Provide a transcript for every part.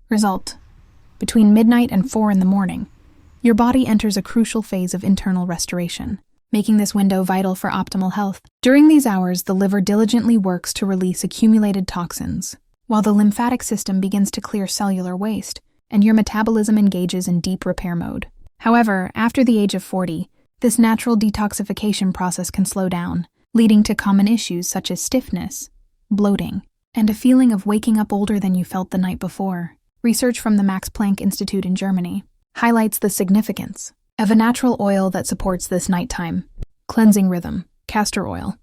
Result: between midnight and 4 in the morning, your body enters a crucial phase of internal restoration, making this window vital for optimal health. During these hours, the liver diligently works to release accumulated toxins, while the lymphatic system begins to clear cellular waste, and your metabolism engages in deep repair mode. However, after the age of 40, this natural detoxification process can slow down, leading to common issues such as stiffness, bloating, and a feeling of waking up older than you felt the night before. Research from the Max Planck Institute in Germany highlights the significance of a natural oil that supports this nighttime cleansing rhythm, castor oil.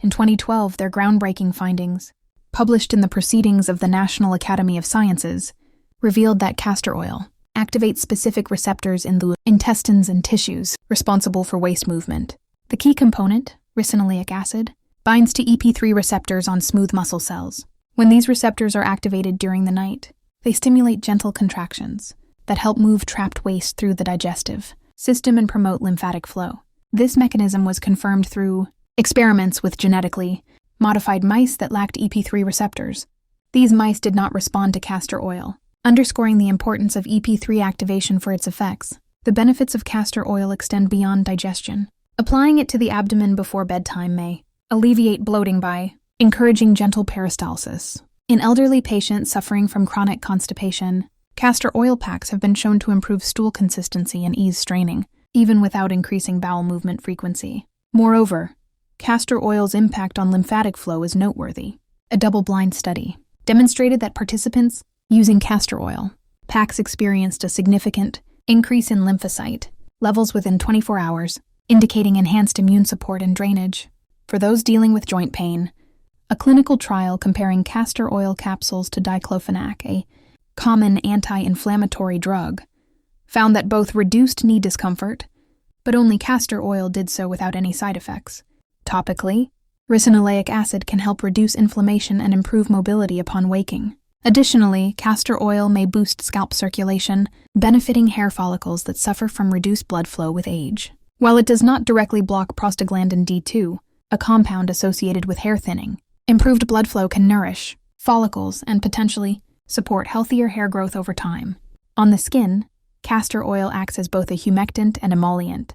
In 2012, their groundbreaking findings, published in the Proceedings of the National Academy of Sciences, revealed that castor oil activates specific receptors in the intestines and tissues responsible for waste movement. The key component, ricinoleic acid, binds to EP3 receptors on smooth muscle cells. When these receptors are activated during the night, they stimulate gentle contractions that help move trapped waste through the digestive system and promote lymphatic flow. This mechanism was confirmed through experiments with genetically modified mice that lacked EP3 receptors. These mice did not respond to castor oil, underscoring the importance of EP3 activation for its effects. The benefits of castor oil extend beyond digestion. Applying it to the abdomen before bedtime may alleviate bloating by encouraging gentle peristalsis. In elderly patients suffering from chronic constipation, castor oil packs have been shown to improve stool consistency and ease straining, even without increasing bowel movement frequency. Moreover, castor oil's impact on lymphatic flow is noteworthy. A double-blind study demonstrated that participants using castor oil packs experienced a significant increase in lymphocyte levels within 24 hours, indicating enhanced immune support and drainage. For those dealing with joint pain, a clinical trial comparing castor oil capsules to diclofenac, a common anti-inflammatory drug, found that both reduced knee discomfort, but only castor oil did so without any side effects. Topically, ricinoleic acid can help reduce inflammation and improve mobility upon waking. Additionally, castor oil may boost scalp circulation, benefiting hair follicles that suffer from reduced blood flow with age. While it does not directly block prostaglandin D2, a compound associated with hair thinning, improved blood flow can nourish follicles and potentially support healthier hair growth over time. On the skin, castor oil acts as both a humectant and emollient,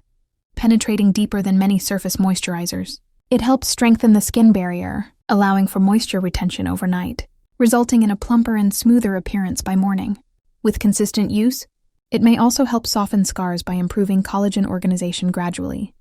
penetrating deeper than many surface moisturizers. It helps strengthen the skin barrier, allowing for moisture retention overnight, resulting in a plumper and smoother appearance by morning. With consistent use, it may also help soften scars by improving collagen organization gradually.